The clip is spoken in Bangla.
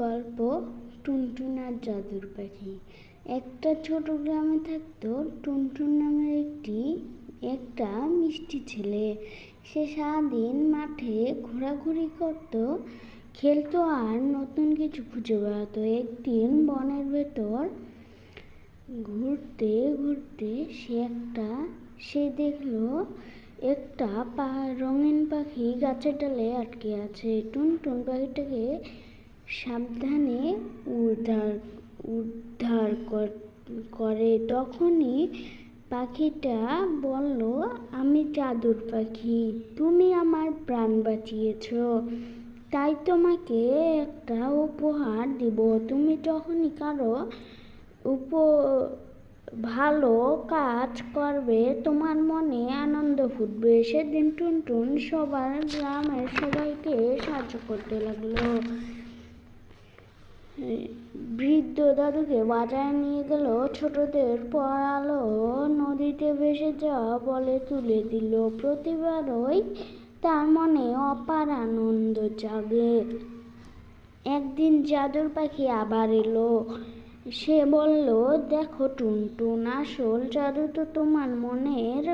গল্প টুনটুন আর জাদুর পাখি। একটা ছোট গ্রামে থাকতো টুনটুন নামের একটা মিষ্টি ছেলে। সে সারাদিন মাঠে ঘোরাঘুরি করত, খেলতো আর নতুন কিছু খুঁজে বেড়াতো। একদিন বনের ভেতর ঘুরতে ঘুরতে সে দেখলো একটা রঙিন পাখি গাছের ডালে আটকে আছে। টুনটুন পাখিটাকে সাবধানে উদ্ধার করে। তখনই পাখিটা বলল, আমি জাদুর পাখি, তুমি আমার প্রাণ বাঁচিয়েছো, তাই তোমাকে একটা উপহার দিব। তুমি যখনই কারো ভালো কাজ করবে তোমার মনে আনন্দ ফুটবে। সেদিন টুনটুন গ্রামের সবাইকে সাহায্য করতে লাগলো। বৃদ্ধ দাদুকে বাজারে নিয়ে গেল, ছোটদের পড়ালো, নদীতে ভেসে যাওয়া বলে তুলে দিল। প্রতিবারই তার মনে অপার আনন্দ জাগে। একদিন জাদুর পাখি আবার এলো। সে বলল, দেখো টুনটুন, আসল জাদু তো তোমার মনের